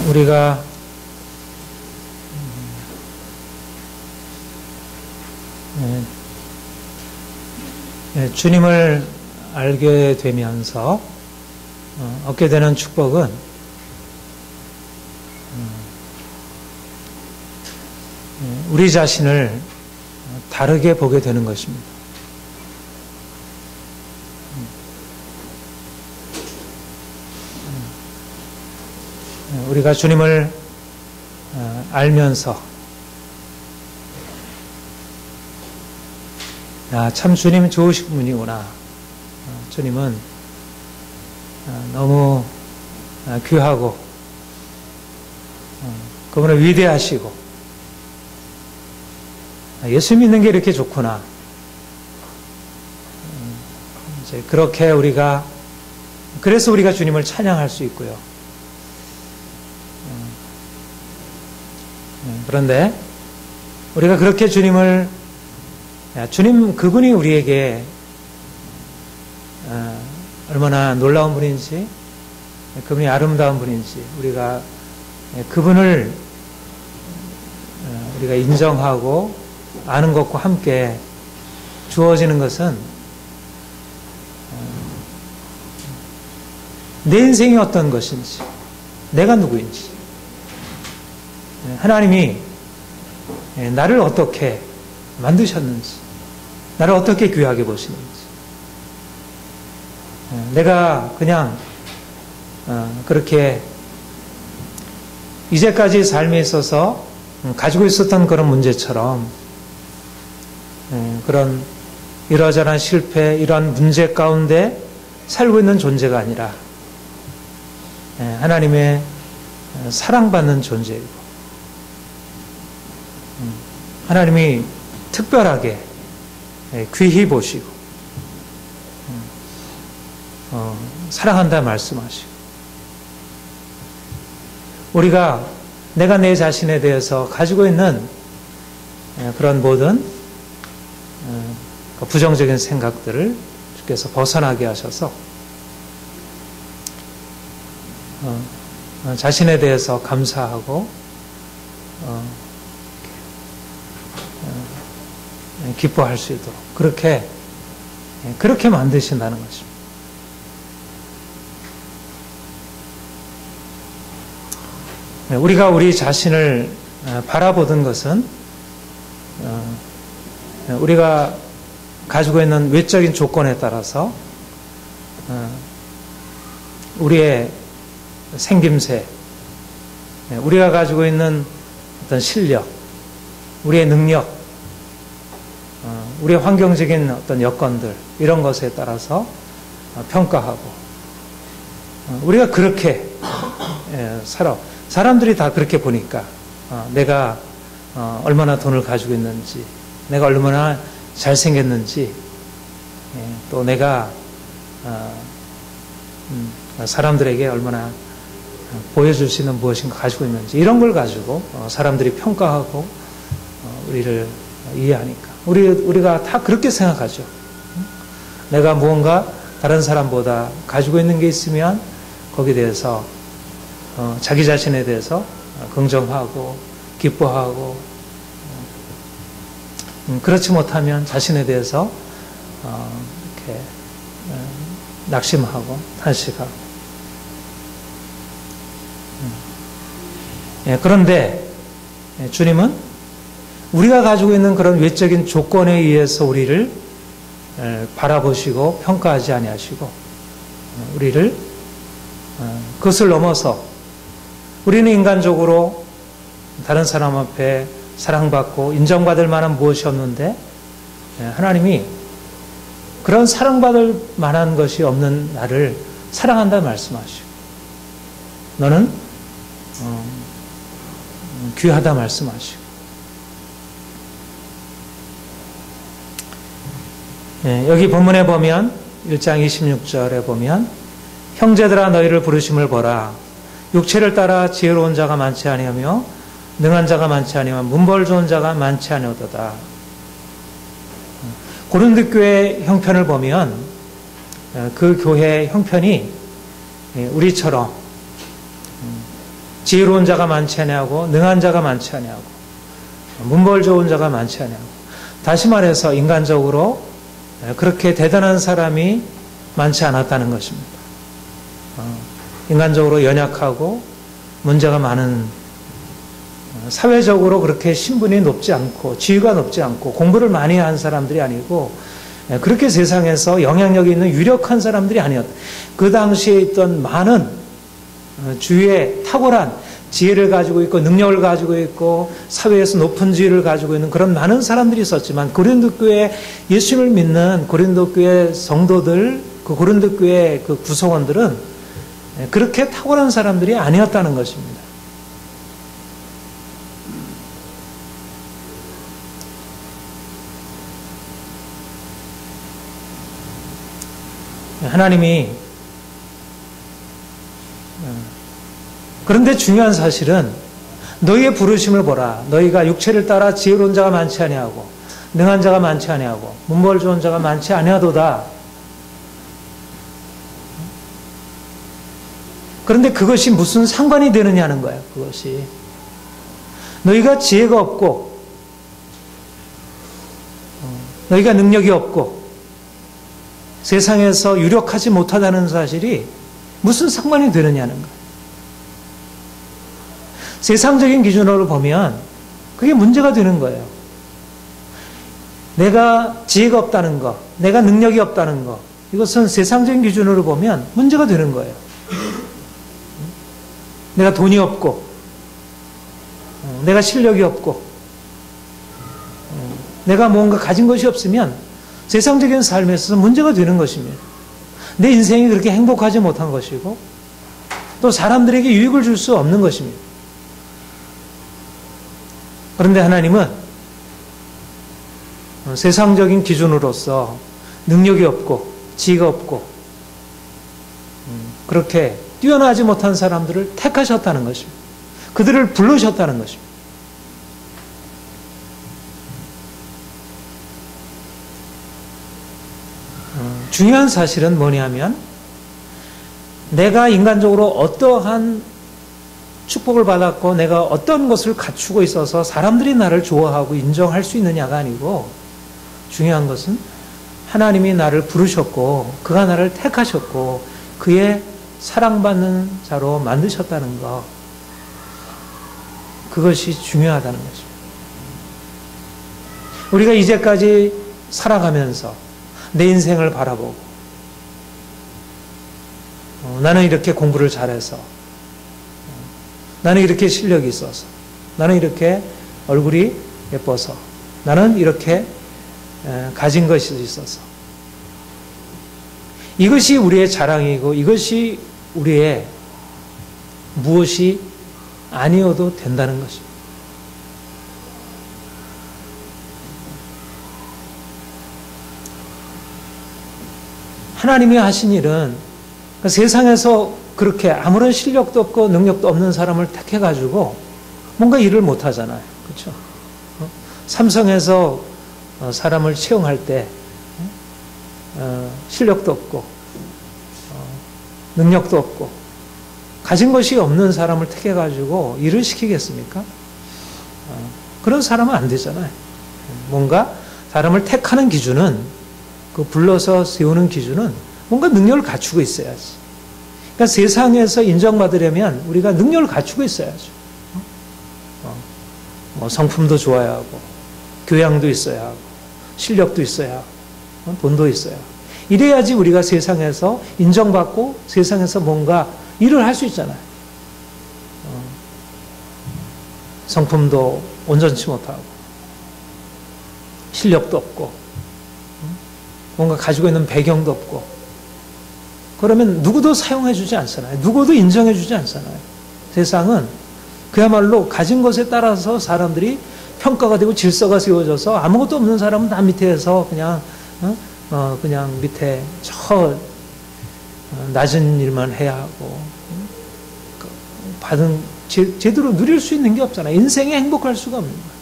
우리가 주님을 알게 되면서 얻게 되는 축복은 우리 자신을 다르게 보게 되는 것입니다. 우리가 주님을 알면서 참 주님은 좋으신 분이구나. 주님은 너무 귀하고 그분은 위대하시고 예수 믿는 게 이렇게 좋구나. 이제 그렇게 그래서 우리가 주님을 찬양할 수 있고요. 그런데 우리가 그렇게 주님 그분이 우리에게 얼마나 놀라운 분인지, 그분이 아름다운 분인지, 우리가 그분을 우리가 인정하고 아는 것과 함께 주어지는 것은 내 인생이 어떤 것인지, 내가 누구인지, 하나님이 나를 어떻게 만드셨는지, 나를 어떻게 귀하게 보시는지, 내가 그냥 그렇게 이제까지 삶에 있어서 가지고 있었던 그런 문제처럼 그런 이러저러한 실패, 이러한 문제 가운데 살고 있는 존재가 아니라 하나님의 사랑받는 존재이고 하나님이 특별하게 귀히 보시고 사랑한다 말씀하시고 내가 내 자신에 대해서 가지고 있는 그런 모든 부정적인 생각들을 주께서 벗어나게 하셔서 자신에 대해서 감사하고 기뻐할 수 있도록 그렇게 만드신다는 것입니다. 우리가 우리 자신을 바라보던 것은 우리가 가지고 있는 외적인 조건에 따라서 우리의 생김새, 우리가 가지고 있는 어떤 실력, 우리의 능력, 우리의 환경적인 어떤 여건들, 이런 것에 따라서 평가하고 우리가 그렇게 살아. 사람들이 다 그렇게 보니까 내가 얼마나 돈을 가지고 있는지, 내가 얼마나 잘생겼는지, 또 내가 사람들에게 얼마나 보여줄 수 있는 무엇인가 가지고 있는지, 이런 걸 가지고 사람들이 평가하고 우리를 이해하니까 우리가 다 그렇게 생각하죠. 내가 무언가 다른 사람보다 가지고 있는 게 있으면 거기에 대해서 자기 자신에 대해서 긍정하고 기뻐하고, 그렇지 못하면 자신에 대해서 이렇게 낙심하고 탄식하고. 그런데 주님은 우리가 가지고 있는 그런 외적인 조건에 의해서 우리를 바라보시고 평가하지 아니하시고, 우리를 그것을 넘어서 우리는 인간적으로 다른 사람 앞에 사랑받고 인정받을 만한 무엇이 없는데 하나님이 그런 사랑받을 만한 것이 없는 나를 사랑한다 말씀하시고, 너는 귀하다 말씀하시고, 여기 본문에 보면 1장 26절에 보면 형제들아 너희를 부르심을 보라. 육체를 따라 지혜로운 자가 많지 아니하며 능한 자가 많지 아니하며 문벌 좋은 자가 많지 아니하도다. 고린도 교회 형편을 보면 그 교회 형편이 우리처럼 지혜로운 자가 많지 아니하고 능한 자가 많지 아니하고 문벌 좋은 자가 많지 아니하고, 다시 말해서 인간적으로 그렇게 대단한 사람이 많지 않았다는 것입니다. 인간적으로 연약하고 문제가 많은, 사회적으로 그렇게 신분이 높지 않고 지위가 높지 않고 공부를 많이 한 사람들이 아니고, 그렇게 세상에서 영향력이 있는 유력한 사람들이 아니었다. 그 당시에 있던 많은 주위에 탁월한 지혜를 가지고 있고 능력을 가지고 있고 사회에서 높은 지위를 가지고 있는 그런 많은 사람들이 있었지만, 고린도 교회 예수님을 믿는 고린도 교회 성도들, 그 고린도 교회 그 구성원들은 그렇게 탁월한 사람들이 아니었다는 것입니다. 하나님이, 그런데 중요한 사실은 너희의 부르심을 보라. 너희가 육체를 따라 지혜로운 자가 많지 아니하고 능한 자가 많지 아니하고 문벌 좋은 자가 많지 아니하도다. 그런데 그것이 무슨 상관이 되느냐는 거예요. 그것이 너희가 지혜가 없고 너희가 능력이 없고 세상에서 유력하지 못하다는 사실이 무슨 상관이 되느냐는 거예요. 세상적인 기준으로 보면 그게 문제가 되는 거예요. 내가 지혜가 없다는 것, 내가 능력이 없다는 것, 이것은 세상적인 기준으로 보면 문제가 되는 거예요. 내가 돈이 없고 내가 실력이 없고 내가 뭔가 가진 것이 없으면 세상적인 삶에 있어서 문제가 되는 것입니다. 내 인생이 그렇게 행복하지 못한 것이고 또 사람들에게 유익을 줄 수 없는 것입니다. 그런데 하나님은 세상적인 기준으로서 능력이 없고 지혜가 없고 그렇게 뛰어나지 못한 사람들을 택하셨다는 것입니다. 그들을 부르셨다는 것입니다. 중요한 사실은 뭐냐면, 내가 인간적으로 어떠한 축복을 받았고 내가 어떤 것을 갖추고 있어서 사람들이 나를 좋아하고 인정할 수 있느냐가 아니고, 중요한 것은 하나님이 나를 부르셨고 그가 나를 택하셨고 그의 사랑받는 자로 만드셨다는 것, 그것이 중요하다는 것입니다. 우리가 이제까지 살아가면서 내 인생을 바라보고 나는 이렇게 공부를 잘해서, 나는 이렇게 실력이 있어서, 나는 이렇게 얼굴이 예뻐서, 나는 이렇게 가진 것이 있어서, 이것이 우리의 자랑이고 이것이 우리의 무엇이 아니어도 된다는 것입니다. 하나님이 하신 일은 세상에서 그렇게 아무런 실력도 없고 능력도 없는 사람을 택해가지고 뭔가 일을 못 하잖아요. 그렇죠? 삼성에서 사람을 채용할 때 실력도 없고 능력도 없고 가진 것이 없는 사람을 택해가지고 일을 시키겠습니까? 그런 사람은 안 되잖아요. 뭔가 사람을 택하는 기준은, 그 불러서 세우는 기준은 뭔가 능력을 갖추고 있어야지. 그러니까 세상에서 인정받으려면 우리가 능력을 갖추고 있어야죠. 뭐 성품도 좋아야 하고, 교양도 있어야 하고, 실력도 있어야 하고, 돈도 있어야 하고. 이래야지 우리가 세상에서 인정받고 세상에서 뭔가 일을 할 수 있잖아요. 성품도 온전치 못하고, 실력도 없고, 뭔가 가지고 있는 배경도 없고, 그러면 누구도 사용해 주지 않잖아요. 누구도 인정해 주지 않잖아요. 세상은 그야말로 가진 것에 따라서 사람들이 평가가 되고 질서가 세워져서 아무것도 없는 사람은 다 밑에서 그냥 그냥 밑에 저 낮은 일만 해야 하고, 받은 제대로 누릴 수 있는 게 없잖아요. 인생에 행복할 수가 없는 거예요.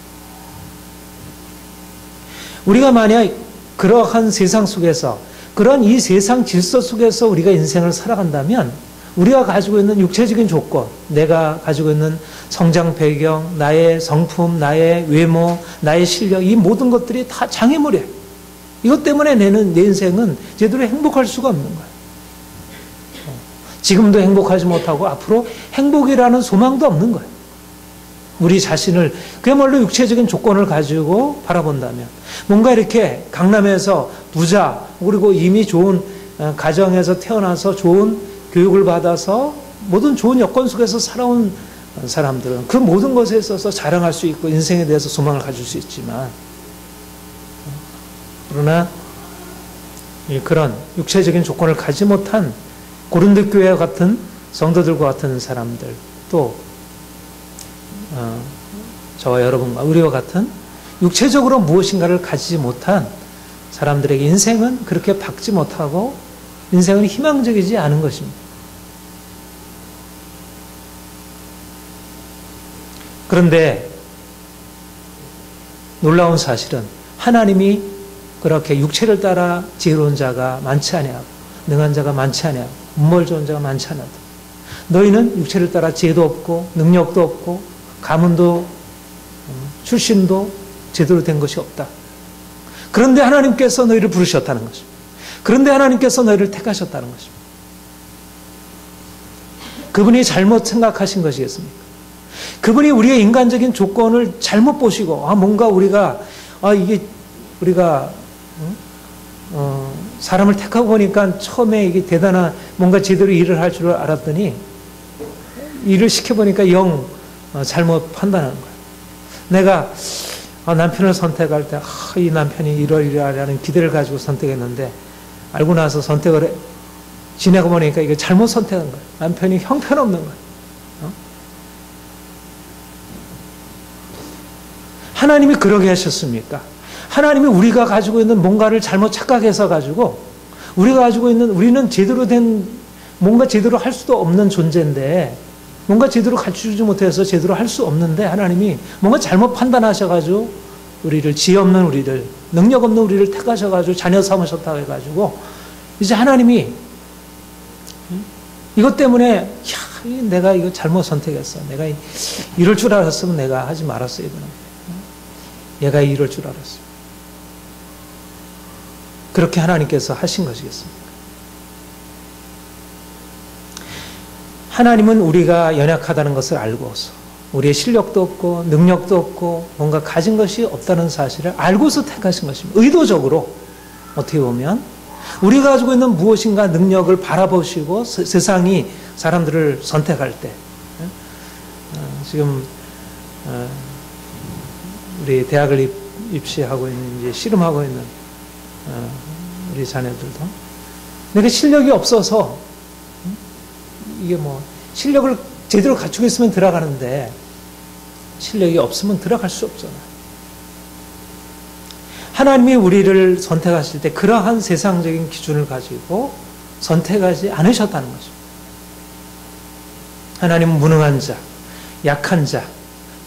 우리가 만약 그러한 세상 속에서, 그런 이 세상 질서 속에서 우리가 인생을 살아간다면 우리가 가지고 있는 육체적인 조건, 내가 가지고 있는 성장 배경, 나의 성품, 나의 외모, 나의 실력, 이 모든 것들이 다 장애물이에요. 이것 때문에 내 인생은 제대로 행복할 수가 없는 거예요. 지금도 행복하지 못하고 앞으로 행복이라는 소망도 없는 거예요. 우리 자신을 그야말로 육체적인 조건을 가지고 바라본다면, 뭔가 이렇게 강남에서 부자, 그리고 이미 좋은 가정에서 태어나서 좋은 교육을 받아서 모든 좋은 여건 속에서 살아온 사람들은 그 모든 것에 있어서 자랑할 수 있고 인생에 대해서 소망을 가질 수 있지만, 그러나 그런 육체적인 조건을 가지 못한 고린도 교회와 같은 성도들과 같은 사람들, 또 저와 여러분과 우리와 같은 육체적으로 무엇인가를 가지지 못한 사람들에게 인생은 그렇게 밝지 못하고 인생은 희망적이지 않은 것입니다. 그런데 놀라운 사실은 하나님이 그렇게 육체를 따라 지혜로운 자가 많지 아니하고 능한 자가 많지 아니하고 문벌 좋은 자가 많지 않아도 너희는 육체를 따라 지혜도 없고 능력도 없고 가문도 출신도 제대로 된 것이 없다. 그런데 하나님께서 너희를 부르셨다는 것입니다. 그런데 하나님께서 너희를 택하셨다는 것입니다. 그분이 잘못 생각하신 것이겠습니까? 그분이 우리의 인간적인 조건을 잘못 보시고 뭔가 우리가 사람을 택하고 보니까 처음에 이게 대단한 뭔가 제대로 일을 할 줄 알았더니 일을 시켜보니까 영 잘못 판단하는 거예요. 내가 남편을 선택할 때 이 남편이 이러이러하라는 기대를 가지고 선택했는데 알고 나서 선택을 지내고 보니까 이게 잘못 선택한 거예요. 남편이 형편없는 거예요. 하나님이 그러게 하셨습니까? 하나님이 우리가 가지고 있는 뭔가를 잘못 착각해서 가지고 우리는 제대로 된 뭔가 제대로 할 수도 없는 존재인데 뭔가 제대로 갖추지 못해서 제대로 할 수 없는데 하나님이 뭔가 잘못 판단하셔가지고 우리를 지혜 없는 우리를 능력 없는 우리를 택하셔가지고 자녀 삼으셨다고 해가지고 이제 하나님이 이것 때문에 내가 이거 잘못 선택했어. 내가 이럴 줄 알았으면 내가 하지 말았어야 되는데 얘가 이럴 줄 알았어. 그렇게 하나님께서 하신 것이겠습니까? 하나님은 우리가 연약하다는 것을 알고서 우리의 실력도 없고 능력도 없고 뭔가 가진 것이 없다는 사실을 알고서 택하신 것입니다. 의도적으로 어떻게 보면 우리가 가지고 있는 무엇인가 능력을 바라보시고 세상이 사람들을 선택할 때 지금 우리 대학을 입시하고 있는 이제 씨름하고 있는 우리 자녀들도 내가 실력이 없어서 이게 실력을 제대로 갖추고 있으면 들어가는데 실력이 없으면 들어갈 수 없잖아요. 하나님이 우리를 선택하실 때 그러한 세상적인 기준을 가지고 선택하지 않으셨다는 거죠. 하나님은 무능한 자, 약한 자,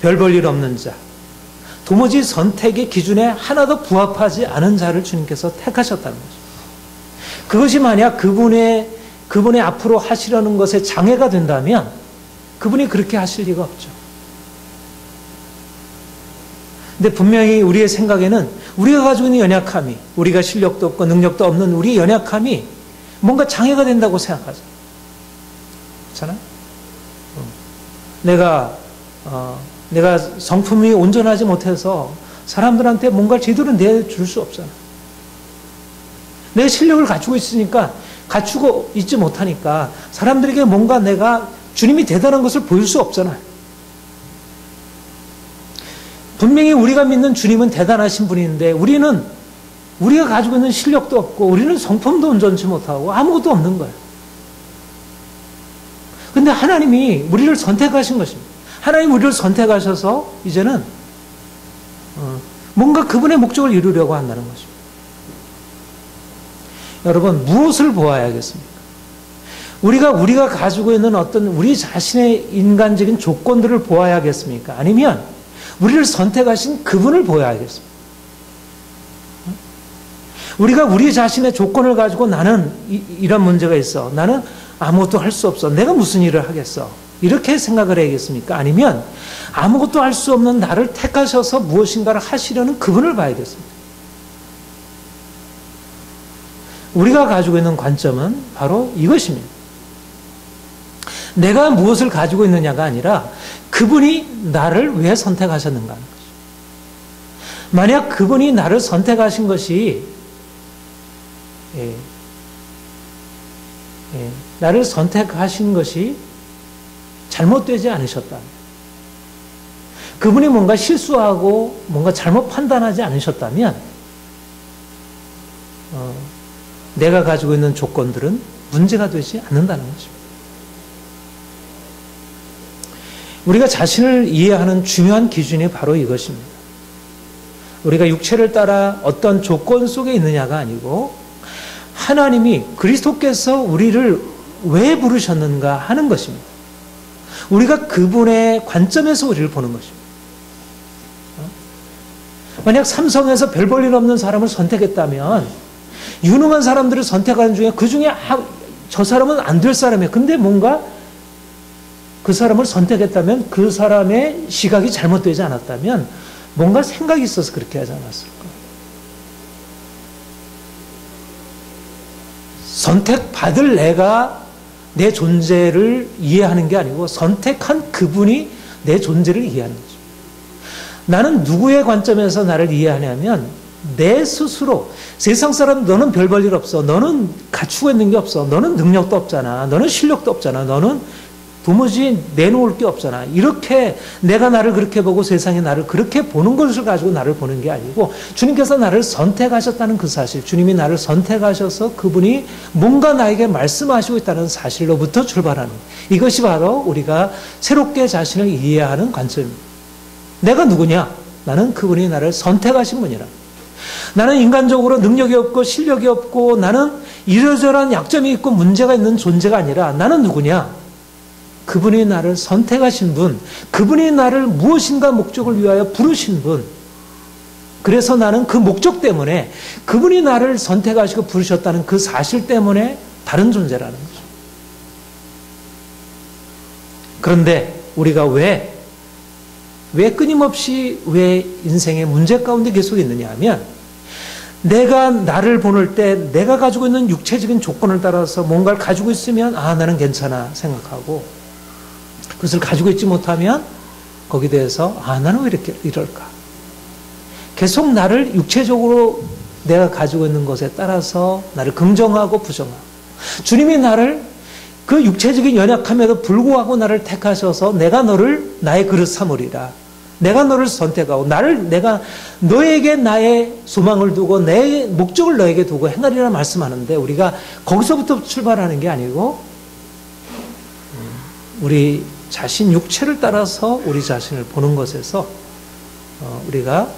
별 볼 일 없는 자, 도무지 선택의 기준에 하나도 부합하지 않은 자를 주님께서 택하셨다는 거죠. 그것이 만약 그분의 앞으로 하시려는 것에 장애가 된다면 그분이 그렇게 하실 리가 없죠. 근데 분명히 우리의 생각에는 우리가 가지고 있는 연약함이, 우리가 실력도 없고 능력도 없는 우리의 연약함이 뭔가 장애가 된다고 생각하죠. 그렇잖아요? 내가 성품이 온전하지 못해서 사람들한테 뭔가 제대로 내줄 수 없잖아. 내 실력을 갖추고 있으니까, 갖추고 있지 못하니까 사람들에게 뭔가 내가 주님이 대단한 것을 보일 수 없잖아요. 분명히 우리가 믿는 주님은 대단하신 분인데 우리가 가지고 있는 실력도 없고 우리는 성품도 온전치 못하고 아무것도 없는 거예요. 근데 하나님이 우리를 선택하신 것입니다. 하나님 우리를 선택하셔서 이제는 뭔가 그분의 목적을 이루려고 한다는 것입니다. 여러분, 무엇을 보아야겠습니까? 우리가 가지고 있는 어떤 우리 자신의 인간적인 조건들을 보아야겠습니까? 아니면 우리를 선택하신 그분을 보아야겠습니까? 우리가 우리 자신의 조건을 가지고 나는 이런 문제가 있어. 나는 아무것도 할 수 없어. 내가 무슨 일을 하겠어. 이렇게 생각을 해야겠습니까? 아니면 아무것도 할 수 없는 나를 택하셔서 무엇인가를 하시려는 그분을 봐야겠습니다. 우리가 가지고 있는 관점은 바로 이것입니다. 내가 무엇을 가지고 있느냐가 아니라 그분이 나를 왜 선택하셨는가 하는 것이죠. 만약 그분이 나를 선택하신 것이 나를 선택하신 것이 잘못되지 않으셨다. 그분이 뭔가 실수하고 뭔가 잘못 판단하지 않으셨다면 내가 가지고 있는 조건들은 문제가 되지 않는다는 것입니다. 우리가 자신을 이해하는 중요한 기준이 바로 이것입니다. 우리가 육체를 따라 어떤 조건 속에 있느냐가 아니고 하나님이 그리스도께서 우리를 왜 부르셨는가 하는 것입니다. 우리가 그분의 관점에서 우리를 보는 것입니다. 만약 삼성에서 별 볼 일 없는 사람을 선택했다면 유능한 사람들을 선택하는 중에 그 중에 저 사람은 안 될 사람이에요. 근데 뭔가 그 사람을 선택했다면 그 사람의 시각이 잘못되지 않았다면 뭔가 생각이 있어서 그렇게 하지 않았을까. 선택받을 내가 내 존재를 이해하는 게 아니고 선택한 그분이 내 존재를 이해하는 거죠. 나는 누구의 관점에서 나를 이해하냐면 내 스스로 세상 사람 너는 별 볼 일 없어. 너는 갖추고 있는 게 없어. 너는 능력도 없잖아. 너는 실력도 없잖아. 너는 도무지 내놓을 게 없잖아. 이렇게 내가 나를 그렇게 보고 세상이 나를 그렇게 보는 것을 가지고 나를 보는 게 아니고 주님께서 나를 선택하셨다는 그 사실, 주님이 나를 선택하셔서 그분이 뭔가 나에게 말씀하시고 있다는 사실로부터 출발하는 이것이 바로 우리가 새롭게 자신을 이해하는 관점입니다. 내가 누구냐? 나는 그분이 나를 선택하신 분이라. 나는 인간적으로 능력이 없고 실력이 없고 나는 이러저러한 약점이 있고 문제가 있는 존재가 아니라 나는 누구냐? 그분이 나를 선택하신 분, 그분이 나를 무엇인가 목적을 위하여 부르신 분. 그래서 나는 그 목적 때문에 그분이 나를 선택하시고 부르셨다는 그 사실 때문에 다른 존재라는 거죠. 그런데 우리가 왜 끊임없이 왜 인생의 문제 가운데 계속 있느냐 하면 내가 나를 보낼 때 내가 가지고 있는 육체적인 조건을 따라서 뭔가를 가지고 있으면 나는 괜찮아 생각하고 그것을 가지고 있지 못하면 거기에 대해서 나는 왜 이럴까? 계속 나를 육체적으로 내가 가지고 있는 것에 따라서 나를 긍정하고 부정하고 주님이 나를 그 육체적인 연약함에도 불구하고 나를 택하셔서 내가 너를 나의 그릇 삼으리라. 내가 너를 선택하고 내가 너에게 나의 소망을 두고 내 목적을 너에게 두고 행하리라 말씀하는데 우리가 거기서부터 출발하는 게 아니고 우리 자신 육체를 따라서 우리 자신을 보는 것에서 우리가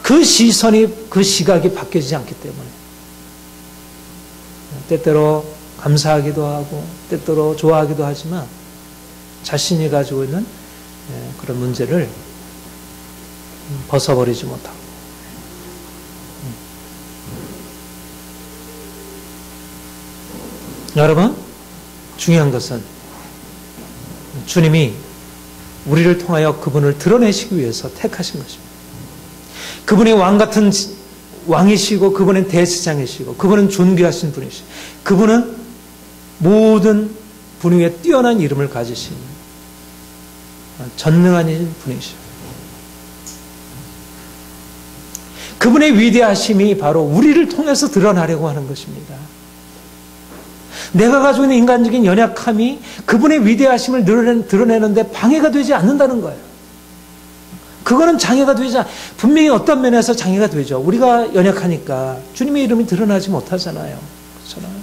그 시선이 그 시각이 바뀌지 않기 때문에 때때로 감사하기도 하고 때때로 좋아하기도 하지만 자신이 가지고 있는 그런 문제를 벗어버리지 못하고 여러분 중요한 것은 주님이 우리를 통하여 그분을 드러내시기 위해서 택하신 것입니다. 그분이 왕 같은 왕이시고 그분은 대제사장이시고 그분은 존귀하신 분이시고 그분은 모든 분 위에 뛰어난 이름을 가지신 전능한 분이시죠. 그분의 위대하심이 바로 우리를 통해서 드러나려고 하는 것입니다. 내가 가지고 있는 인간적인 연약함이 그분의 위대하심을 드러내는데 방해가 되지 않는다는 거예요. 그거는 장애가 되지 분명히 어떤 면에서 장애가 되죠. 우리가 연약하니까 주님의 이름이 드러나지 못하잖아요. 그렇잖아요.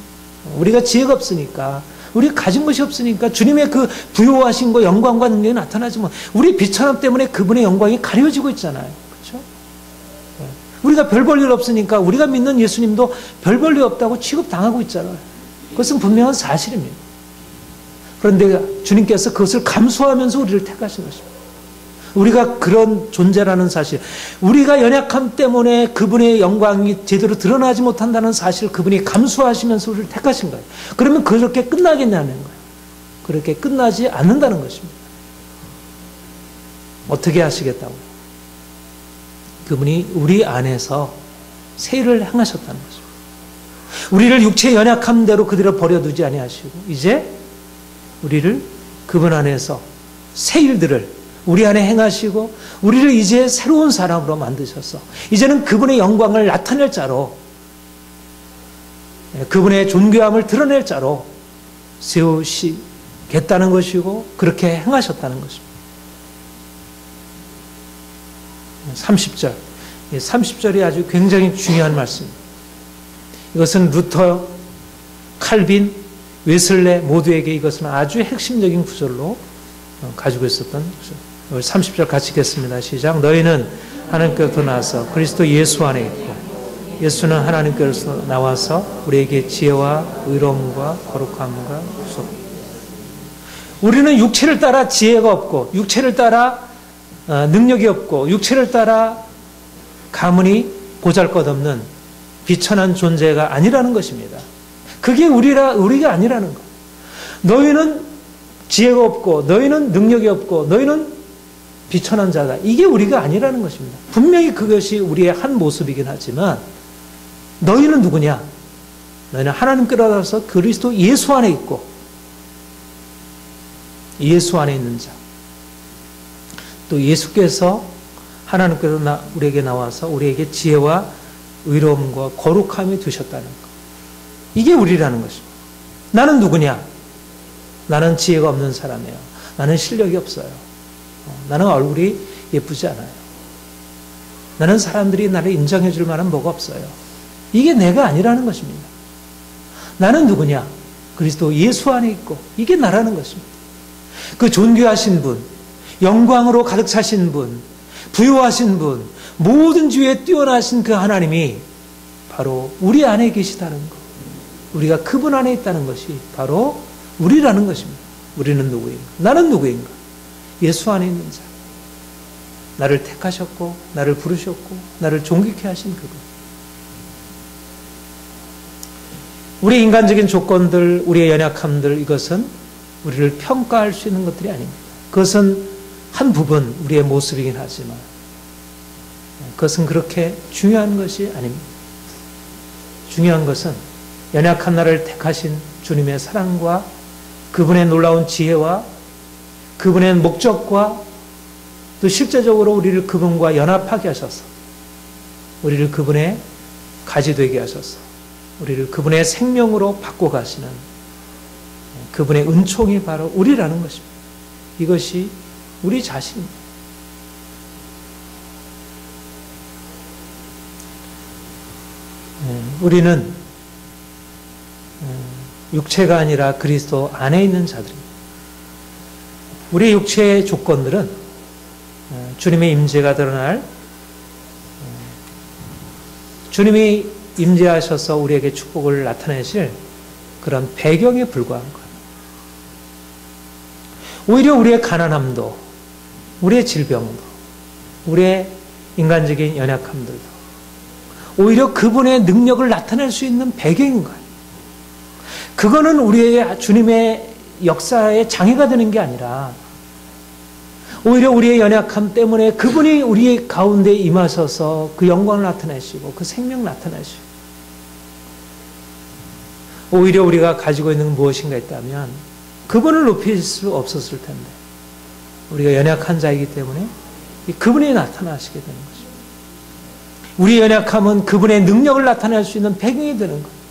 우리가 지혜가 없으니까 우리가 가진 것이 없으니까 주님의 그 부요하신 거 영광과 능력이 나타나지 못. 우리 비천함 때문에 그분의 영광이 가려지고 있잖아요. 그렇죠? 우리가 별 볼 일 없으니까 우리가 믿는 예수님도 별 볼 일 없다고 취급당하고 있잖아요. 그것은 분명한 사실입니다. 그런데 주님께서 그것을 감수하면서 우리를 택하신 것입니다. 우리가 그런 존재라는 사실, 우리가 연약함 때문에 그분의 영광이 제대로 드러나지 못한다는 사실, 그분이 감수하시면서 우리를 택하신 거예요. 그러면 그렇게 끝나겠냐는 거예요. 그렇게 끝나지 않는다는 것입니다. 어떻게 하시겠다고요? 그분이 우리 안에서 새 일을 행하셨다는 것입니다. 우리를 육체의 연약함대로 그대로 버려두지 아니하시고 이제 우리를 그분 안에서 새 일들을 우리 안에 행하시고 우리를 이제 새로운 사람으로 만드셔서 이제는 그분의 영광을 나타낼 자로, 그분의 존귀함을 드러낼 자로 세우시겠다는 것이고 그렇게 행하셨다는 것입니다. 30절. 30절이 아주 굉장히 중요한 말씀입니다. 이것은 루터, 칼빈, 웨슬레 모두에게 이것은 아주 핵심적인 구절로 가지고 있었던 구절. 30절 같이 읽겠습니다. 시작. 너희는 하나님께로부터 나와서 그리스도 예수 안에 있고 예수는 하나님께로서 나와서 우리에게 지혜와 의로움과 거룩함과 구속. 우리는 육체를 따라 지혜가 없고 육체를 따라 능력이 없고 육체를 따라 가문이 보잘것없는 비천한 존재가 아니라는 것입니다. 그게 우리가 아니라는 것. 너희는 지혜가 없고 너희는 능력이 없고 너희는 비천한 자다. 이게 우리가 아니라는 것입니다. 분명히 그것이 우리의 한 모습이긴 하지만 너희는 누구냐? 너희는 하나님께로서 그리스도 예수 안에 있고 예수 안에 있는 자. 또 예수께서 하나님께서 우리에게 나와서 우리에게 지혜와 의로움과 거룩함이 두셨다는 것. 이게 우리라는 것입니다. 나는 누구냐? 나는 지혜가 없는 사람이에요. 나는 실력이 없어요. 나는 얼굴이 예쁘지 않아요. 나는 사람들이 나를 인정해 줄 만한 뭐가 없어요. 이게 내가 아니라는 것입니다. 나는 누구냐? 그리스도 예수 안에 있고 이게 나라는 것입니다. 그 존귀하신 분, 영광으로 가득 차신 분, 부유하신 분, 모든 지혜에 뛰어나신 그 하나님이 바로 우리 안에 계시다는 것. 우리가 그분 안에 있다는 것이 바로 우리라는 것입니다. 우리는 누구인가? 나는 누구인가? 예수 안에 있는 자. 나를 택하셨고 나를 부르셨고 나를 존귀케 하신 그분. 우리 인간적인 조건들, 우리의 연약함들, 이것은 우리를 평가할 수 있는 것들이 아닙니다. 그것은 한 부분 우리의 모습이긴 하지만 그것은 그렇게 중요한 것이 아닙니다. 중요한 것은 연약한 나를 택하신 주님의 사랑과 그분의 놀라운 지혜와 그분의 목적과 또 실제적으로 우리를 그분과 연합하게 하셔서 우리를 그분의 가지 되게 하셔서 우리를 그분의 생명으로 바꿔가시는 그분의 은총이 바로 우리라는 것입니다. 이것이 우리 자신입니다. 우리는 육체가 아니라 그리스도 안에 있는 자들입니다. 우리의 육체의 조건들은 주님의 임재가 드러날 주님이 임재하셔서 우리에게 축복을 나타내실 그런 배경에 불과한 거예요. 오히려 우리의 가난함도 우리의 질병도 우리의 인간적인 연약함들도 오히려 그분의 능력을 나타낼 수 있는 배경인 거예요. 그거는 우리의 주님의 역사에 장애가 되는 게 아니라 오히려 우리의 연약함 때문에 그분이 우리 가운데 임하셔서 그 영광을 나타내시고 그 생명 나타내시고 오히려 우리가 가지고 있는 무엇인가 있다면 그분을 높일 수 없었을 텐데 우리가 연약한 자이기 때문에 그분이 나타나시게 되는 것입니다. 우리의 연약함은 그분의 능력을 나타낼 수 있는 배경이 되는 거예요.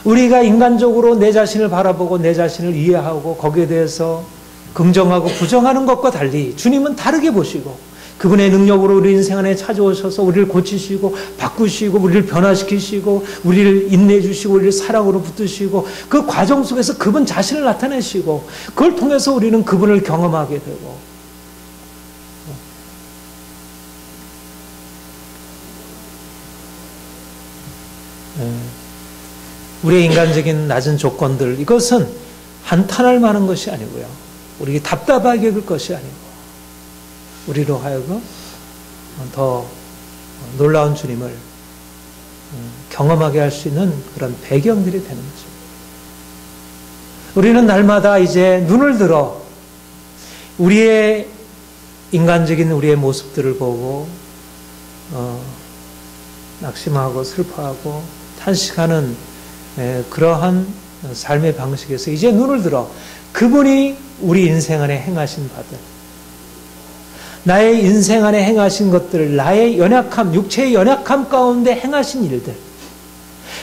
우리가 인간적으로 내 자신을 바라보고 내 자신을 이해하고 거기에 대해서 긍정하고 부정하는 것과 달리 주님은 다르게 보시고 그분의 능력으로 우리 인생 안에 찾아오셔서 우리를 고치시고 바꾸시고 우리를 변화시키시고 우리를 인내해 주시고 우리를 사랑으로 붙드시고 그 과정 속에서 그분 자신을 나타내시고 그걸 통해서 우리는 그분을 경험하게 되고 우리의 인간적인 낮은 조건들 이것은 한탄할 만한 것이 아니고요. 우리에게 답답하게 될 것이 아니고 우리로 하여금 더 놀라운 주님을 경험하게 할 수 있는 그런 배경들이 되는 거죠. 우리는 날마다 이제 눈을 들어 우리의 인간적인 우리의 모습들을 보고 낙심하고 슬퍼하고 탄식하는 그러한 삶의 방식에서 이제 눈을 들어 그분이 우리 인생 안에 행하신 바들, 나의 인생 안에 행하신 것들을, 나의 연약함, 육체의 연약함 가운데 행하신 일들,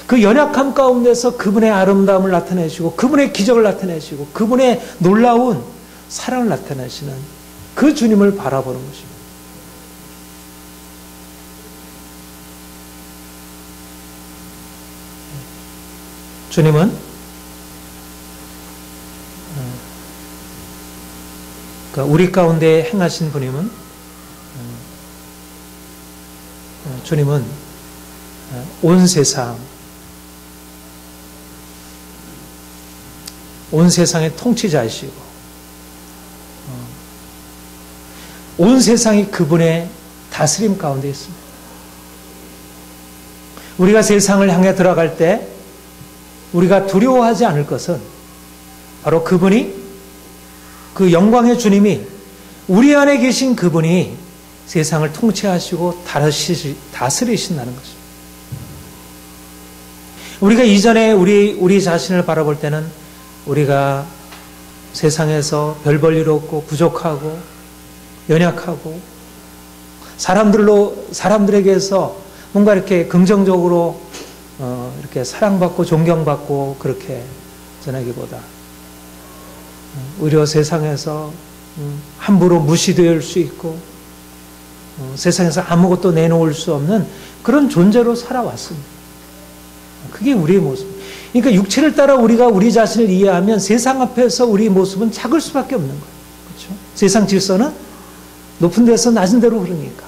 그 연약함 가운데서 그분의 아름다움을 나타내시고 그분의 기적을 나타내시고 그분의 놀라운 사랑을 나타내시는 그 주님을 바라보는 것입니다. 주님은 우리 가운데 행하신 분임은 주님은 온 세상의 통치자이시고 온 세상이 그분의 다스림 가운데 있습니다. 우리가 세상을 향해 들어갈 때 우리가 두려워하지 않을 것은 바로 그분이, 그 영광의 주님이, 우리 안에 계신 그분이 세상을 통치하시고 다스리신다는 것입니다. 우리가 이전에 우리 자신을 바라볼 때는 우리가 세상에서 별 볼 일 없고 부족하고 연약하고 사람들에게서 뭔가 이렇게 긍정적으로 이렇게 사랑받고 존경받고 그렇게 전하기보다 오히려 세상에서 함부로 무시될 수 있고 세상에서 아무것도 내놓을 수 없는 그런 존재로 살아왔습니다. 그게 우리의 모습. 그러니까 육체를 따라 우리가 우리 자신을 이해하면 세상 앞에서 우리 모습은 작을 수밖에 없는 거예요. 그렇죠? 세상 질서는 높은 데서 낮은 데로 흐르니까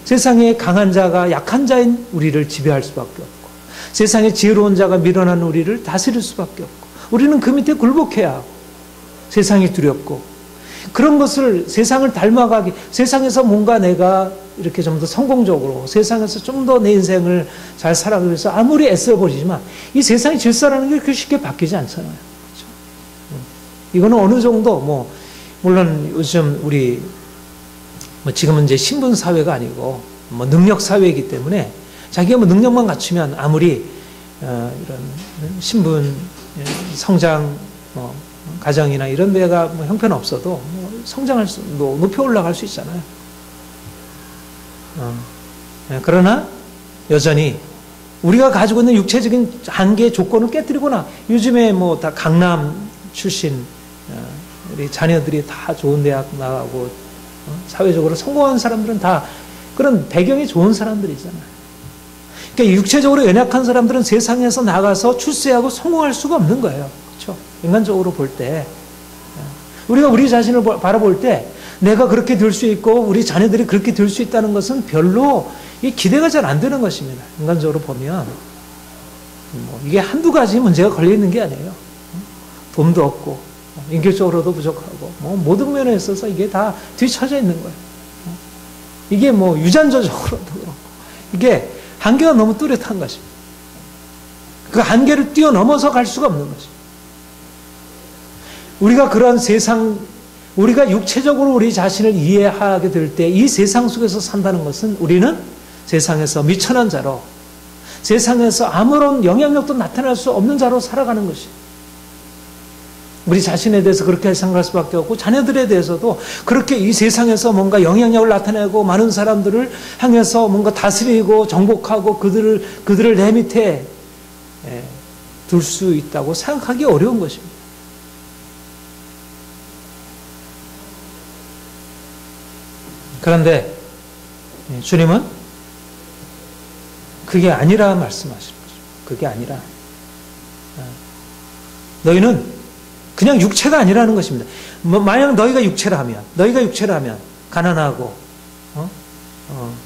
세상에 강한 자가 약한 자인 우리를 지배할 수밖에 없고 세상에 지혜로운 자가 밀어난 우리를 다스릴 수밖에 없고 우리는 그 밑에 굴복해야 하고 세상이 두렵고 그런 것을 세상을 닮아가기, 세상에서 뭔가 내가 이렇게 좀 더 성공적으로 세상에서 좀 더 내 인생을 잘 살아가기 위해서 아무리 애써보지만 이 세상의 질서라는 게 그렇게 쉽게 바뀌지 않잖아요. 그렇죠? 이거는 어느 정도 물론 요즘 우리 지금은 이제 신분 사회가 아니고 능력 사회이기 때문에 자기가 능력만 갖추면 아무리 이런 신분, 성장, 가정이나 이런 데가 형편없어도 성장할 수, 높이 올라갈 수 있잖아요. 그러나 여전히 우리가 가지고 있는 육체적인 한계의 조건을 깨뜨리거나 요즘에 다 강남 출신 우리 자녀들이 다 좋은 대학 나가고 사회적으로 성공한 사람들은 다 그런 배경이 좋은 사람들이잖아요. 그러니까 육체적으로 연약한 사람들은 세상에서 나가서 출세하고 성공할 수가 없는 거예요. 그렇죠? 인간적으로 볼 때 우리가 우리 자신을 바라볼 때 내가 그렇게 될 수 있고 우리 자녀들이 그렇게 될 수 있다는 것은 별로 기대가 잘 안 되는 것입니다. 인간적으로 보면 이게 한두 가지 문제가 걸려 있는 게 아니에요. 돈도 없고 인격적으로도 부족하고 모든 면에 있어서 이게 다 뒤처져 있는 거예요. 이게 유전자적으로도 그렇고 이게 한계가 너무 뚜렷한 것입니다. 그 한계를 뛰어넘어서 갈 수가 없는 것입니다. 우리가 그런 세상, 우리가 육체적으로 우리 자신을 이해하게 될 때 이 세상 속에서 산다는 것은 우리는 세상에서 미천한 자로, 세상에서 아무런 영향력도 나타날 수 없는 자로 살아가는 것이 우리 자신에 대해서 그렇게 생각할 수밖에 없고 자녀들에 대해서도 그렇게 이 세상에서 뭔가 영향력을 나타내고 많은 사람들을 향해서 뭔가 다스리고 정복하고 그들을 내 밑에 둘 수 있다고 생각하기 어려운 것입니다. 그런데 주님은 그게 아니라 말씀하시는 거죠. 그게 아니라 너희는 그냥 육체가 아니라는 것입니다. 만약 너희가 육체라면 가난하고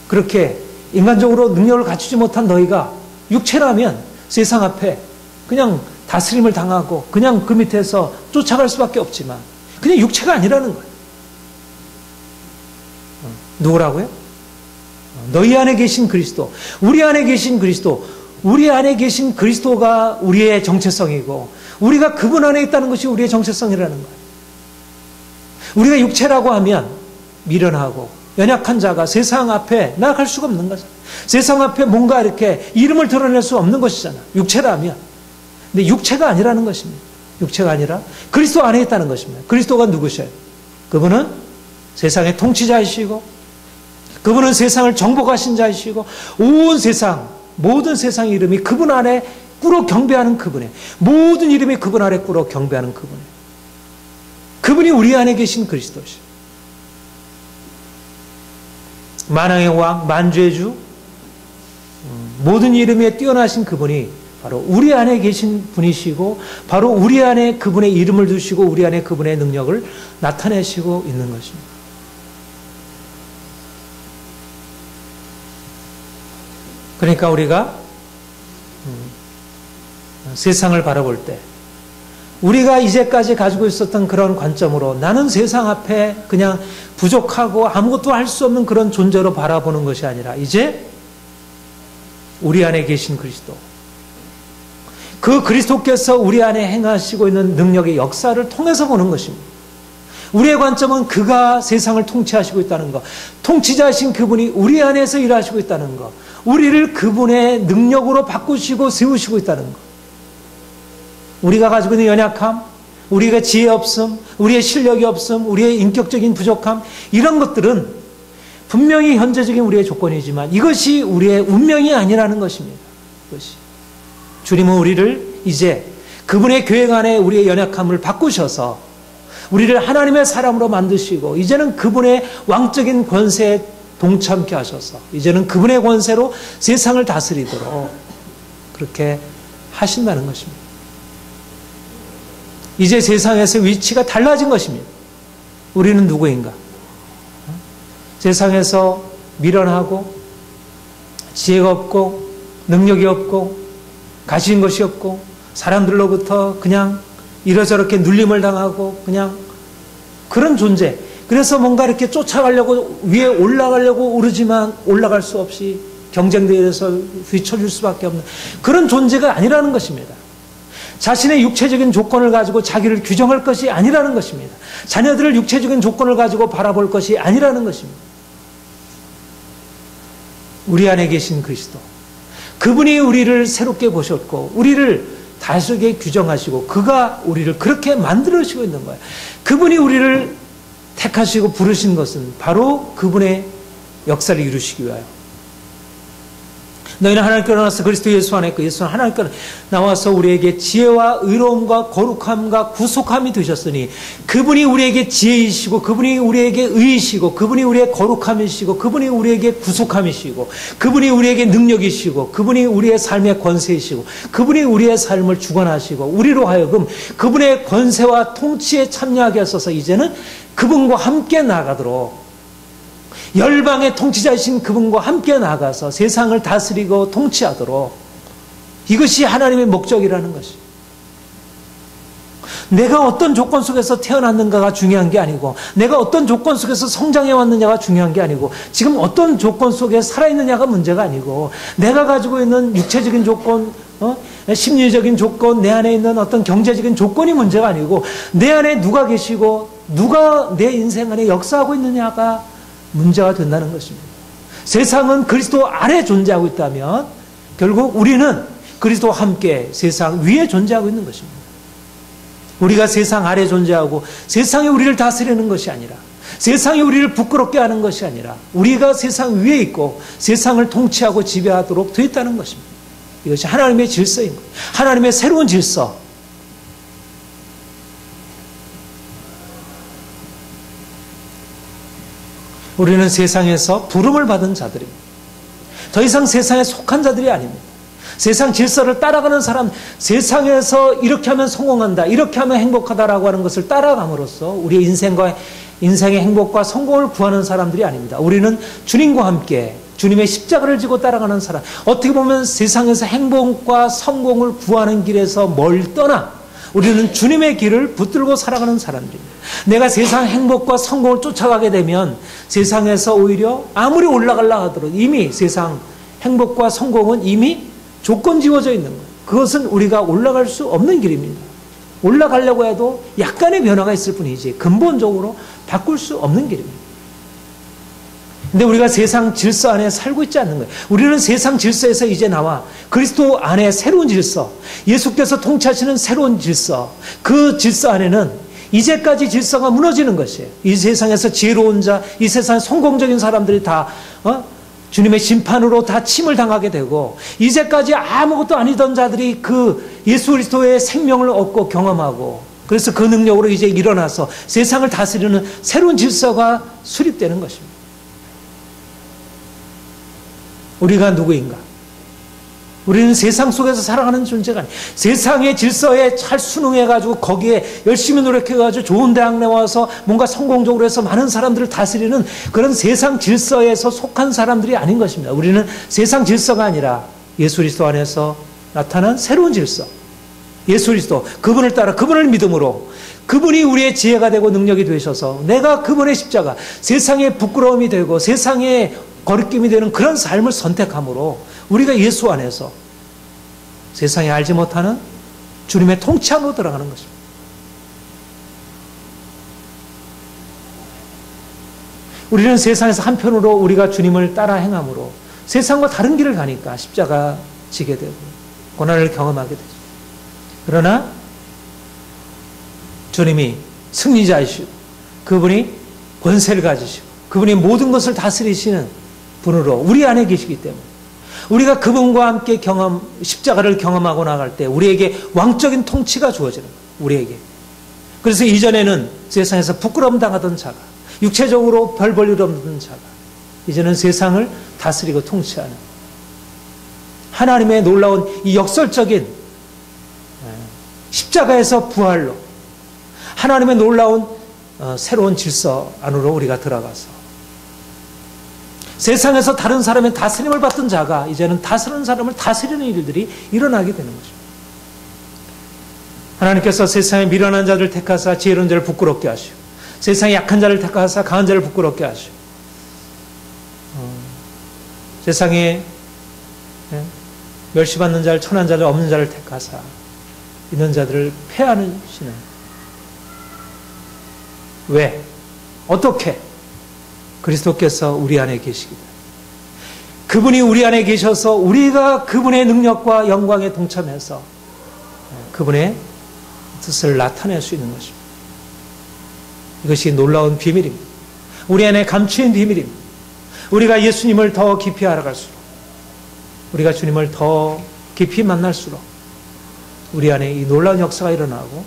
그렇게 인간적으로 능력을 갖추지 못한 너희가 육체라면 세상 앞에 그냥 다스림을 당하고 그냥 그 밑에서 쫓아갈 수밖에 없지만 그냥 육체가 아니라는 거예요. 누구라고요? 너희 안에 계신 그리스도, 우리 안에 계신 그리스도, 우리 안에 계신 그리스도가 우리의 정체성이고 우리가 그분 안에 있다는 것이 우리의 정체성이라는 거예요. 우리가 육체라고 하면 미련하고 연약한 자가 세상 앞에 나아갈 수가 없는 거죠. 세상 앞에 뭔가 이렇게 이름을 드러낼 수 없는 것이잖아. 육체라면. 근데 육체가 아니라는 것입니다. 육체가 아니라 그리스도 안에 있다는 것입니다. 그리스도가 누구셔요? 그분은 세상의 통치자이시고 그분은 세상을 정복하신 자이시고 온 세상, 모든 세상의 이름이 그분 안에 꿇어 경배하는 그분의 모든 이름이 그분 안에 꿇어 경배하는 그분의 그분이 우리 안에 계신 그리스도시죠. 만왕의 왕, 만주의 주, 모든 이름에 뛰어나신 그분이 바로 우리 안에 계신 분이시고 바로 우리 안에 그분의 이름을 두시고 우리 안에 그분의 능력을 나타내시고 있는 것입니다. 그러니까 우리가 세상을 바라볼 때 우리가 이제까지 가지고 있었던 그런 관점으로 나는 세상 앞에 그냥 부족하고 아무것도 할 수 없는 그런 존재로 바라보는 것이 아니라 이제 우리 안에 계신 그리스도, 그 그리스도께서 우리 안에 행하시고 있는 능력의 역사를 통해서 보는 것입니다. 우리의 관점은 그가 세상을 통치하시고 있다는 것, 통치자이신 그분이 우리 안에서 일하시고 있다는 것, 우리를 그분의 능력으로 바꾸시고 세우시고 있다는 것, 우리가 가지고 있는 연약함, 우리가 지혜 없음, 우리의 실력이 없음, 우리의 인격적인 부족함, 이런 것들은 분명히 현재적인 우리의 조건이지만 이것이 우리의 운명이 아니라는 것입니다. 이것이. 주님은 우리를 이제 그분의 계획 안에 우리의 연약함을 바꾸셔서 우리를 하나님의 사람으로 만드시고 이제는 그분의 왕적인 권세에 동참케 하셔서 이제는 그분의 권세로 세상을 다스리도록 그렇게 하신다는 것입니다. 이제 세상에서 위치가 달라진 것입니다. 우리는 누구인가? 세상에서 미련하고 지혜가 없고 능력이 없고 가진 것이 없고 사람들로부터 그냥 이러저렇게 눌림을 당하고 그냥 그런 존재. 그래서 뭔가 이렇게 쫓아가려고 위에 올라가려고 오르지만 올라갈 수 없이 경쟁대회에서 뒤처질 수밖에 없는 그런 존재가 아니라는 것입니다. 자신의 육체적인 조건을 가지고 자기를 규정할 것이 아니라는 것입니다. 자녀들을 육체적인 조건을 가지고 바라볼 것이 아니라는 것입니다. 우리 안에 계신 그리스도, 그분이 우리를 새롭게 보셨고 우리를 다르게 규정하시고 그가 우리를 그렇게 만들어주시고 있는 거예요. 그분이 우리를 택하시고 부르신 것은 바로 그분의 역사를 이루시기 위하여. 너희는 하나님께 나와서 그리스도 예수 안에 있고 예수는 하나님께 나와서 우리에게 지혜와 의로움과 거룩함과 구속함이 되셨으니 그분이 우리에게 지혜이시고 그분이 우리에게 의이시고 그분이 우리의 거룩함이시고 그분이 우리에게 구속함이시고 그분이 우리에게 능력이시고 그분이 우리의 삶의 권세이시고 그분이 우리의 삶을 주관하시고 우리로 하여금 그분의 권세와 통치에 참여하게 하셔서 이제는 그분과 함께 나가도록 열방의 통치자이신 그분과 함께 나가서 세상을 다스리고 통치하도록 이것이 하나님의 목적이라는 것이. 내가 어떤 조건 속에서 태어났는가가 중요한 게 아니고 내가 어떤 조건 속에서 성장해 왔느냐가 중요한 게 아니고 지금 어떤 조건 속에 살아있느냐가 문제가 아니고 내가 가지고 있는 육체적인 조건, 심리적인 조건, 내 안에 있는 어떤 경제적인 조건이 문제가 아니고 내 안에 누가 계시고 누가 내 인생 안에 역사하고 있느냐가 문제가 된다는 것입니다. 세상은 그리스도 아래 존재하고 있다면 결국 우리는 그리스도와 함께 세상 위에 존재하고 있는 것입니다. 우리가 세상 아래 존재하고 세상이 우리를 다스리는 것이 아니라 세상이 우리를 부끄럽게 하는 것이 아니라 우리가 세상 위에 있고 세상을 통치하고 지배하도록 되어 있다는 것입니다. 이것이 하나님의 질서인 거예요. 하나님의 새로운 질서. 우리는 세상에서 부름을 받은 자들입니다. 더 이상 세상에 속한 자들이 아닙니다. 세상 질서를 따라가는 사람, 세상에서 이렇게 하면 성공한다, 이렇게 하면 행복하다라고 하는 것을 따라감으로써 우리의 인생의 행복과 성공을 구하는 사람들이 아닙니다. 우리는 주님과 함께 주님의 십자가를 지고 따라가는 사람, 어떻게 보면 세상에서 행복과 성공을 구하는 길에서 멀리 떠나 우리는 주님의 길을 붙들고 살아가는 사람들입니다. 내가 세상 행복과 성공을 쫓아가게 되면 세상에서 오히려 아무리 올라가려 하더라도 이미 세상 행복과 성공은 이미 조건 지어져 있는 거예요. 그것은 우리가 올라갈 수 없는 길입니다. 올라가려고 해도 약간의 변화가 있을 뿐이지 근본적으로 바꿀 수 없는 길입니다. 근데 우리가 세상 질서 안에 살고 있지 않는 거예요. 우리는 세상 질서에서 이제 나와 그리스도 안에 새로운 질서, 예수께서 통치하시는 새로운 질서, 그 질서 안에는 이제까지 질서가 무너지는 것이에요. 이 세상에서 지혜로운 자, 이 세상의 성공적인 사람들이 다 주님의 심판으로 다 침을 당하게 되고, 이제까지 아무것도 아니던 자들이 그 예수 그리스도의 생명을 얻고 경험하고, 그래서 그 능력으로 이제 일어나서 세상을 다스리는 새로운 질서가 수립되는 것입니다. 우리가 누구인가? 우리는 세상 속에서 살아가는 존재가 아니에요. 세상의 질서에 잘 순응해가지고 거기에 열심히 노력해가지고 좋은 대학 나와서 뭔가 성공적으로 해서 많은 사람들을 다스리는 그런 세상 질서에서 속한 사람들이 아닌 것입니다. 우리는 세상 질서가 아니라 예수 그리스도 안에서 나타난 새로운 질서, 예수 그리스도, 그분을 따라 그분을 믿음으로 그분이 우리의 지혜가 되고 능력이 되셔서 내가 그분의 십자가, 세상의 부끄러움이 되고 세상의 거리낌이 되는 그런 삶을 선택함으로 우리가 예수 안에서 세상에 알지 못하는 주님의 통치 안으로 들어가는 것입니다. 우리는 세상에서 한편으로 우리가 주님을 따라 행함으로 세상과 다른 길을 가니까 십자가 지게 되고 고난을 경험하게 되죠. 그러나 주님이 승리자이시고 그분이 권세를 가지시고 그분이 모든 것을 다스리시는 분으로 우리 안에 계시기 때문에 우리가 그분과 함께 십자가를 경험하고 나갈 때 우리에게 왕적인 통치가 주어지는 거예요. 우리에게. 그래서 이전에는 세상에서 부끄러움 당하던 자가, 육체적으로 별 볼 일 없는 자가 이제는 세상을 다스리고 통치하는 하나님의 놀라운 이 역설적인 십자가에서 부활로 하나님의 놀라운 새로운 질서 안으로 우리가 들어가서 세상에서 다른 사람의 다스림을 받던 자가 이제는 다스리는 사람을 다스리는 일들이 일어나게 되는 것입니다. 하나님께서 세상에 미련한 자를 택하사 지혜로운 자를 부끄럽게 하시고 세상에 약한 자를 택하사 강한 자를 부끄럽게 하시고 세상에 멸시받는 자를 천한 자를 없는 자를 택하사 있는 자들을 폐하시는 왜? 어떻게? 그리스도께서 우리 안에 계시기 때문에 그분이 우리 안에 계셔서 우리가 그분의 능력과 영광에 동참해서 그분의 뜻을 나타낼 수 있는 것입니다. 이것이 놀라운 비밀입니다. 우리 안에 감추인 비밀입니다. 우리가 예수님을 더 깊이 알아갈수록 우리가 주님을 더 깊이 만날수록 우리 안에 이 놀라운 역사가 일어나고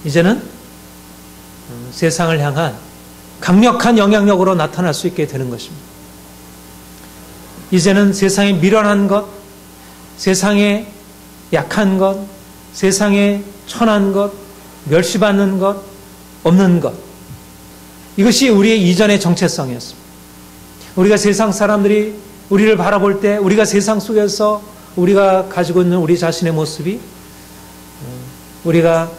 이제는 세상을 향한 강력한 영향력으로 나타날 수 있게 되는 것입니다. 이제는 세상에 미련한 것, 세상에 약한 것, 세상에 천한 것, 멸시받는 것, 없는 것. 이것이 우리의 이전의 정체성이었습니다. 우리가 세상 사람들이 우리를 바라볼 때 우리가 세상 속에서 우리가 가지고 있는 우리 자신의 모습이 우리가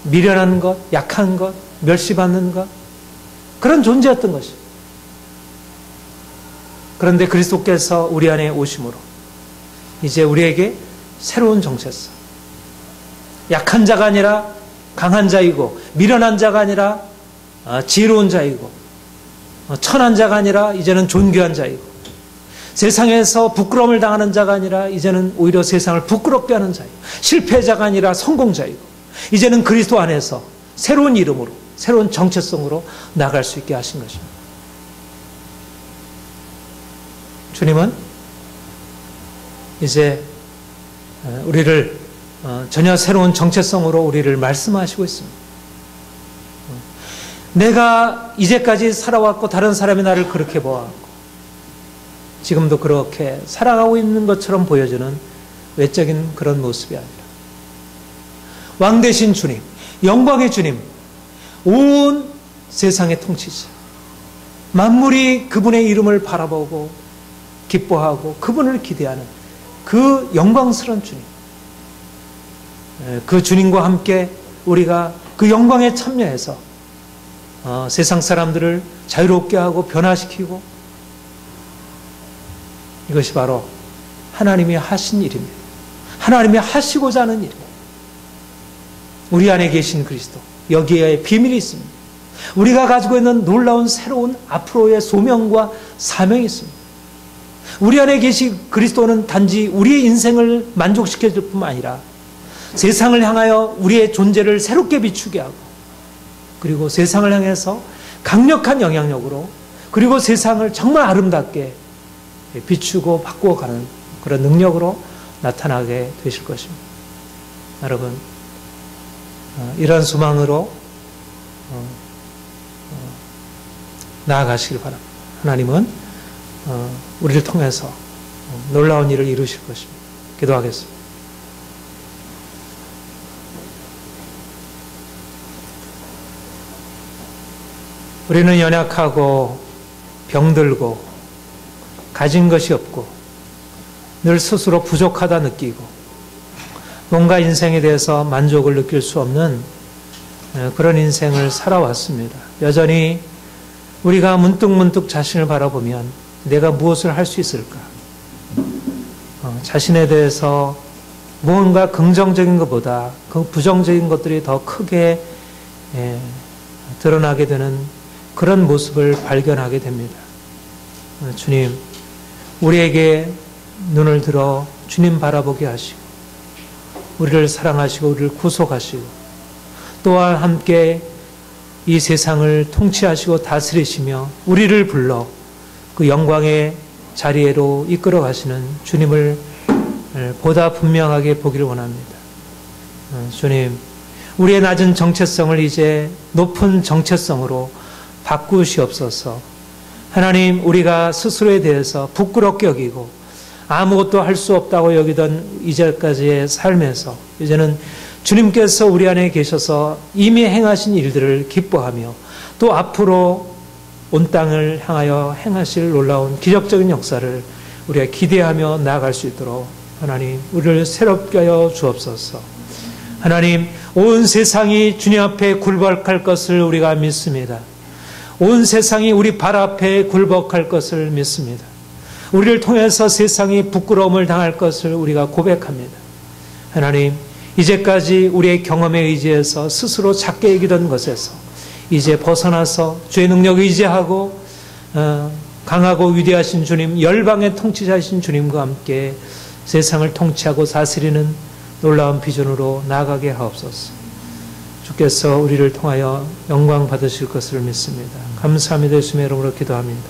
미련한 것, 약한 것, 멸시받는 것 그런 존재였던 것이죠. 그런데 그리스도께서 우리 안에 오심으로 이제 우리에게 새로운 정체성, 약한 자가 아니라 강한 자이고 미련한 자가 아니라 지혜로운 자이고 천한 자가 아니라 이제는 존귀한 자이고 세상에서 부끄러움을 당하는 자가 아니라 이제는 오히려 세상을 부끄럽게 하는 자이고 실패자가 아니라 성공자이고 이제는 그리스도 안에서 새로운 이름으로 새로운 정체성으로 나갈 수 있게 하신 것입니다. 주님은 이제 우리를 전혀 새로운 정체성으로 우리를 말씀하시고 있습니다. 내가 이제까지 살아왔고 다른 사람이 나를 그렇게 보아왔고 지금도 그렇게 살아가고 있는 것처럼 보여지는 외적인 그런 모습이 아니라 왕 되신 주님, 영광의 주님, 온 세상의 통치자, 만물이 그분의 이름을 바라보고 기뻐하고 그분을 기대하는 그 영광스러운 주님, 그 주님과 함께 우리가 그 영광에 참여해서 세상 사람들을 자유롭게 하고 변화시키고, 이것이 바로 하나님이 하신 일입니다. 하나님이 하시고자 하는 일입니다. 우리 안에 계신 그리스도, 여기에 비밀이 있습니다. 우리가 가지고 있는 놀라운 새로운 앞으로의 소명과 사명이 있습니다. 우리 안에 계신 그리스도는 단지 우리의 인생을 만족시켜 줄 뿐만 아니라 세상을 향하여 우리의 존재를 새롭게 비추게 하고, 그리고 세상을 향해서 강력한 영향력으로, 그리고 세상을 정말 아름답게 비추고 바꾸어가는 그런 능력으로 나타나게 되실 것입니다. 여러분, 이러한 소망으로 나아가시길 바랍니다. 하나님은 우리를 통해서 놀라운 일을 이루실 것입니다. 기도하겠습니다. 우리는 연약하고 병들고 가진 것이 없고 늘 스스로 부족하다 느끼고 뭔가 인생에 대해서 만족을 느낄 수 없는 그런 인생을 살아왔습니다. 여전히 우리가 문득문득 자신을 바라보면 내가 무엇을 할 수 있을까? 자신에 대해서 무언가 긍정적인 것보다 그 부정적인 것들이 더 크게 드러나게 되는 그런 모습을 발견하게 됩니다. 주님, 우리에게 눈을 들어 주님 바라보게 하시고 우리를 사랑하시고 우리를 구속하시고 또한 함께 이 세상을 통치하시고 다스리시며 우리를 불러 그 영광의 자리로 이끌어 가시는 주님을 보다 분명하게 보기를 원합니다. 주님, 우리의 낮은 정체성을 이제 높은 정체성으로 바꾸시옵소서. 하나님, 우리가 스스로에 대해서 부끄럽게 여기고 아무것도 할 수 없다고 여기던 이제까지의 삶에서 이제는 주님께서 우리 안에 계셔서 이미 행하신 일들을 기뻐하며 또 앞으로 온 땅을 향하여 행하실 놀라운 기적적인 역사를 우리가 기대하며 나아갈 수 있도록 하나님, 우리를 새롭게 하여 주옵소서. 하나님, 온 세상이 주님 앞에 굴복할 것을 우리가 믿습니다. 온 세상이 우리 발 앞에 굴복할 것을 믿습니다. 우리를 통해서 세상이 부끄러움을 당할 것을 우리가 고백합니다. 하나님, 이제까지 우리의 경험에 의지해서 스스로 작게 여기던 것에서 이제 벗어나서 주의 능력을 의지하고 강하고 위대하신 주님, 열방의 통치자이신 주님과 함께 세상을 통치하고 다스리는 놀라운 비전으로 나아가게 하옵소서. 주께서 우리를 통하여 영광 받으실 것을 믿습니다. 감사합니다. 예수님의 이름으로 기도합니다.